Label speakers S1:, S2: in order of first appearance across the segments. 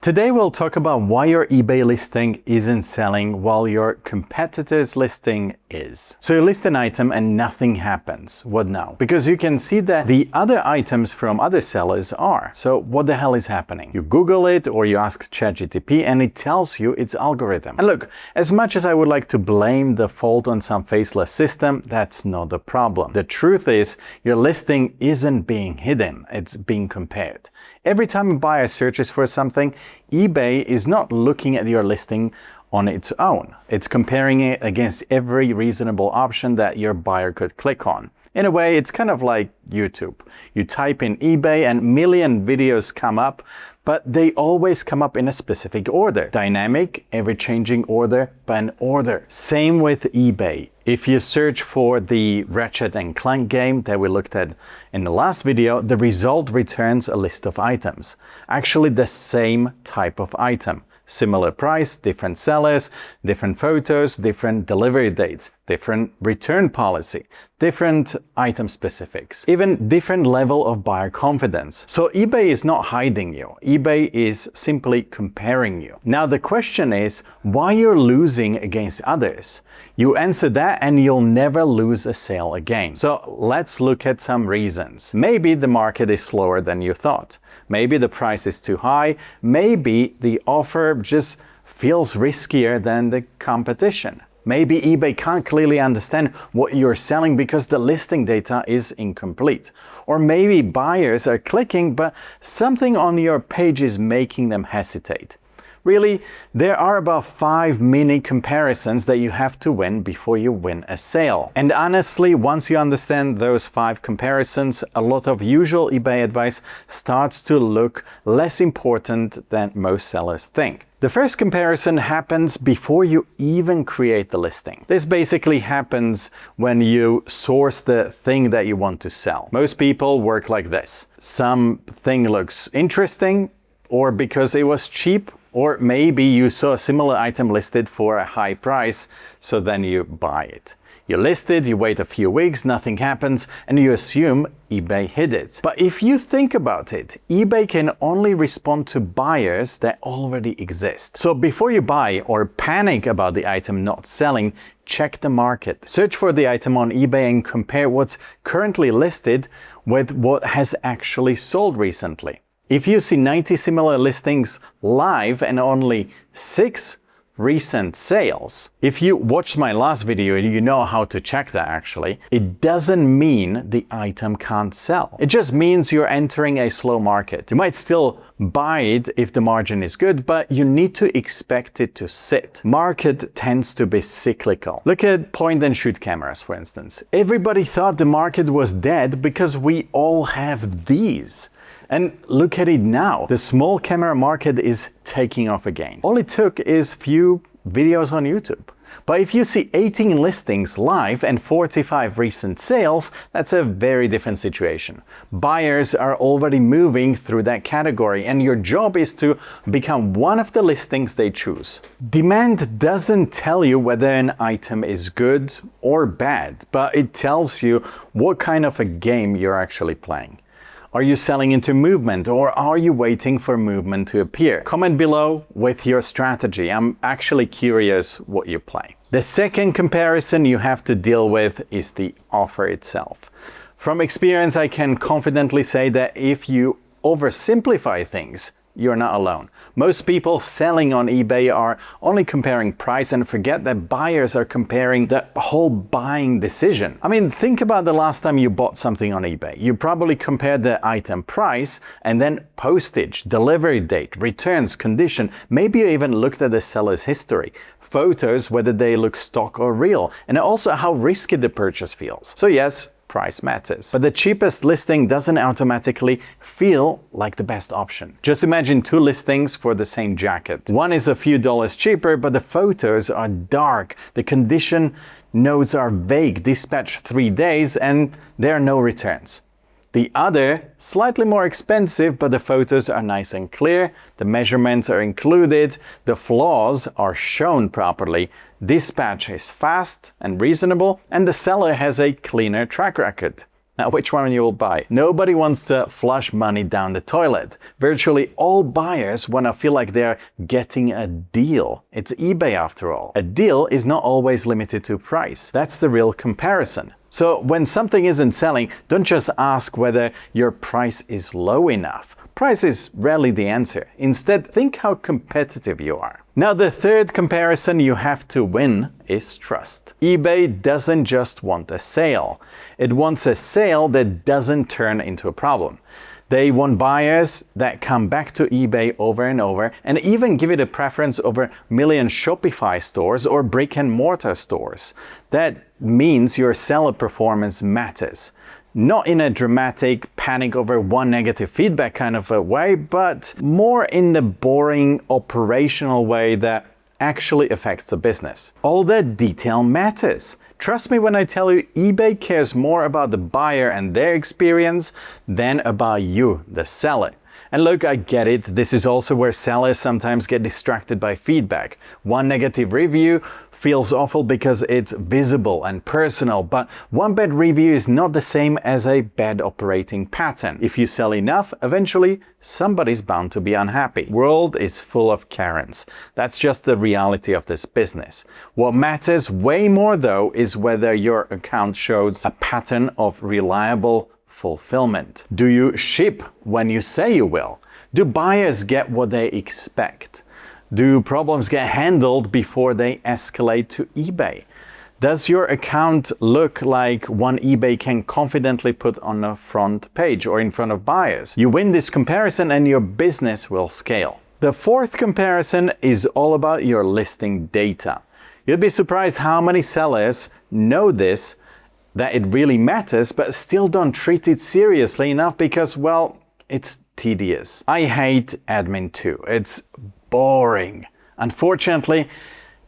S1: Today we'll talk about why your eBay listing isn't selling while your competitor's listing is. So you list an item and nothing happens. What now? Because you can see that the other items from other sellers are. So what the hell is happening? You Google it or you ask ChatGPT and it tells you its algorithm. And look, as much as I would like to blame the fault on some faceless system, that's not the problem. The truth is your listing isn't being hidden, it's being compared. Every time a buyer searches for something, eBay is not looking at your listing on its own. It's comparing it against every reasonable option that your buyer could click on. In a way, it's kind of like YouTube. You type in eBay and a million videos come up, but they always come up in a specific order. Dynamic, ever-changing order, but an order. Same with eBay. If you search for the Ratchet and Clank game that we looked at in the last video, the result returns a list of items. Actually the same type of item. Similar price, different sellers, different photos, different delivery dates, different return policy, different item specifics, even different level of buyer confidence. So eBay is not hiding you. eBay is simply comparing you. Now the question is why you're losing against others. You answer that and you'll never lose a sale again. So let's look at some reasons. Maybe the market is slower than you thought. Maybe the price is too high. Maybe the offer just feels riskier than the competition. Maybe eBay can't clearly understand what you're selling because the listing data is incomplete. Or maybe buyers are clicking, but something on your page is making them hesitate. Really, there are about 5 mini comparisons that you have to win before you win a sale. And honestly, once you understand those 5 comparisons, a lot of usual eBay advice starts to look less important than most sellers think. The first comparison happens before you even create the listing. This basically happens when you source the thing that you want to sell. Most people work like this. Something looks interesting, or because it was cheap, or maybe you saw a similar item listed for a high price, so then you buy it. You list it, you wait a few weeks, nothing happens, and you assume eBay hid it. But if you think about it, eBay can only respond to buyers that already exist. So before you buy or panic about the item not selling, check the market. Search for the item on eBay and compare what's currently listed with what has actually sold recently. If you see 90 similar listings live and only 6 recent sales, if you watched my last video, you know how to check that actually, it doesn't mean the item can't sell. It just means you're entering a slow market. You might still buy it if the margin is good, but you need to expect it to sit. Market tends to be cyclical. Look at point and shoot cameras, for instance. Everybody thought the market was dead because we all have these. And look at it now. The small camera market is taking off again. All it took is few videos on YouTube. But if you see 18 listings live and 45 recent sales, that's a very different situation. Buyers are already moving through that category and your job is to become one of the listings they choose. Demand doesn't tell you whether an item is good or bad, but it tells you what kind of a game you're actually playing. Are you selling into movement or are you waiting for movement to appear? Comment below with your strategy. I'm actually curious what you play. The second comparison you have to deal with is the offer itself. From experience, I can confidently say that if you oversimplify things, you're not alone. Most people selling on eBay are only comparing price and forget that buyers are comparing the whole buying decision. I mean, think about the last time you bought something on eBay. You probably compared the item price and then postage, delivery date, returns, condition. Maybe you even looked at the seller's history, photos, whether they look stock or real, and also how risky the purchase feels. So yes, price matters. But the cheapest listing doesn't automatically feel like the best option. Just imagine 2 listings for the same jacket. One is a few dollars cheaper, but the photos are dark. The condition notes are vague, dispatched 3 days, and there are no returns. The other, slightly more expensive, but the photos are nice and clear, the measurements are included, the flaws are shown properly, dispatch is fast and reasonable, and the seller has a cleaner track record. Now, which one you will buy? Nobody wants to flush money down the toilet. Virtually all buyers want to feel like they're getting a deal. It's eBay after all. A deal is not always limited to price. That's the real comparison. So when something isn't selling, don't just ask whether your price is low enough. Price is rarely the answer. Instead, think how competitive you are. Now, the third comparison you have to win is trust. eBay doesn't just want a sale. It wants a sale that doesn't turn into a problem. They want buyers that come back to eBay over and over and even give it a preference over million Shopify stores or brick-and-mortar stores. That means your seller performance matters. Not in a dramatic panic over one negative feedback kind of a way, but more in the boring operational way that actually affects the business. All that detail matters. Trust me when I tell you, eBay cares more about the buyer and their experience than about you, the seller. And look, I get it, this is also where sellers sometimes get distracted by feedback. One negative review feels awful because it's visible and personal, but one bad review is not the same as a bad operating pattern. If you sell enough, eventually somebody's bound to be unhappy. World is full of Karens. That's just the reality of this business. What matters way more though is whether your account shows a pattern of reliable fulfillment. Do you ship when you say you will? Do buyers get what they expect? Do problems get handled before they escalate to eBay? Does your account look like one eBay can confidently put on a front page or in front of buyers? You win this comparison and your business will scale. The fourth comparison is all about your listing data. You'd be surprised how many sellers know this, that it really matters, but still don't treat it seriously enough because, well, it's tedious. I hate admin too. It's boring. Unfortunately,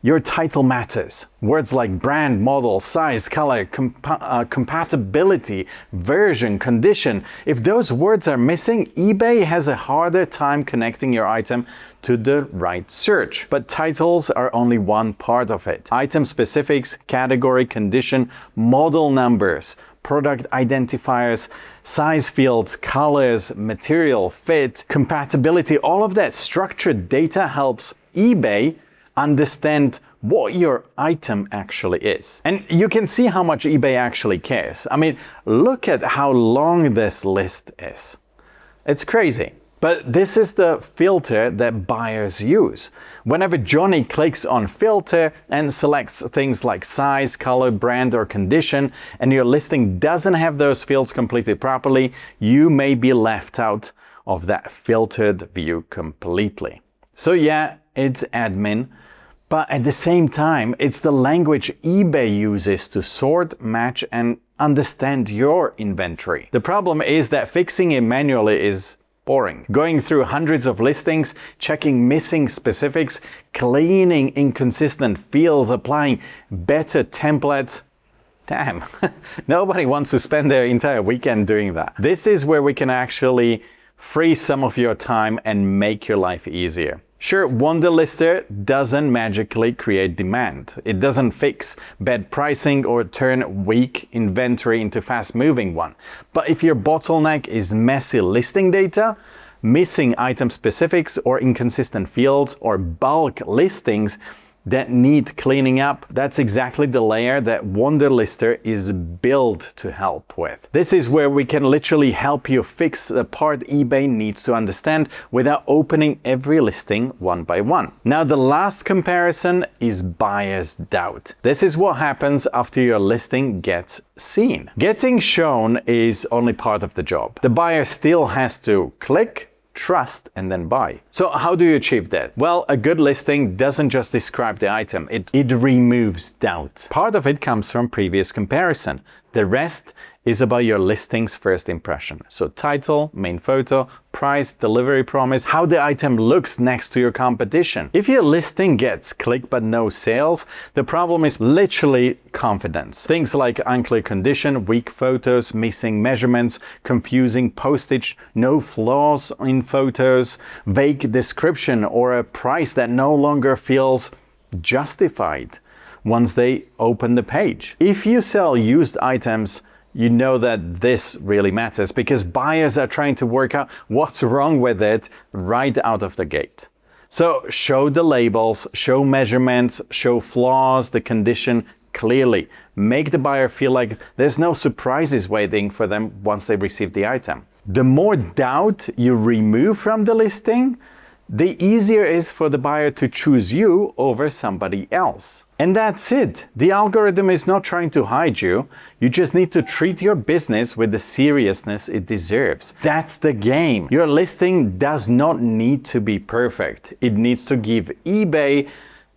S1: your title matters. Words like brand, model, size, color, compatibility, version, condition. If those words are missing, eBay has a harder time connecting your item to the right search. But titles are only one part of it. Item specifics, category, condition, model numbers, product identifiers, size fields, colors, material, fit, compatibility, all of that structured data helps eBay understand what your item actually is. And you can see how much eBay actually cares. I mean, look at how long this list is. It's crazy. But this is the filter that buyers use. Whenever Johnny clicks on filter and selects things like size, color, brand, or condition, and your listing doesn't have those fields completed properly, you may be left out of that filtered view completely. So yeah, it's admin, but at the same time, it's the language eBay uses to sort, match, and understand your inventory. The problem is that fixing it manually is boring. Going through hundreds of listings, checking missing specifics, cleaning inconsistent fields, applying better templates. Damn, nobody wants to spend their entire weekend doing that. This is where we can actually free some of your time and make your life easier. Sure, Wunderlister doesn't magically create demand. It doesn't fix bad pricing or turn weak inventory into fast-moving one. But if your bottleneck is messy listing data, missing item specifics or inconsistent fields or bulk listings that need cleaning up, that's exactly the layer that Wunderlister is built to help with. This is where we can literally help you fix the part eBay needs to understand without opening every listing one by one. Now, the last comparison is buyer's doubt. This is what happens after your listing gets seen. Getting shown is only part of the job. The buyer still has to click, trust, and then buy. So how do you achieve that? Well, a good listing doesn't just describe the item, it removes doubt. Part of it comes from previous comparison. The rest is about your listing's first impression. So title, main photo, price, delivery promise, how the item looks next to your competition. If your listing gets click but no sales, the problem is literally confidence. Things like unclear condition, weak photos, missing measurements, confusing postage, no flaws in photos, vague description, or a price that no longer feels justified once they open the page. If you sell used items, you know that this really matters because buyers are trying to work out what's wrong with it right out of the gate. So show the labels, show measurements, show flaws, the condition clearly. Make the buyer feel like there's no surprises waiting for them once they receive the item. The more doubt you remove from the listing, the easier it is for the buyer to choose you over somebody else. And that's it. The algorithm is not trying to hide you. You just need to treat your business with the seriousness it deserves. That's the game. Your listing does not need to be perfect. It needs to give eBay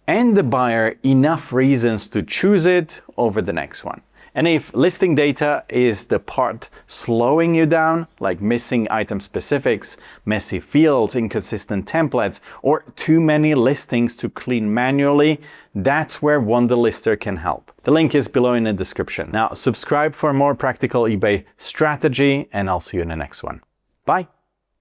S1: and the buyer enough reasons to choose it over the next one. And if listing data is the part slowing you down, like missing item specifics, messy fields, inconsistent templates, or too many listings to clean manually, that's where Wunderlister can help. The link is below in the description. Now, subscribe for more practical eBay strategy, and I'll see you in the next one. Bye!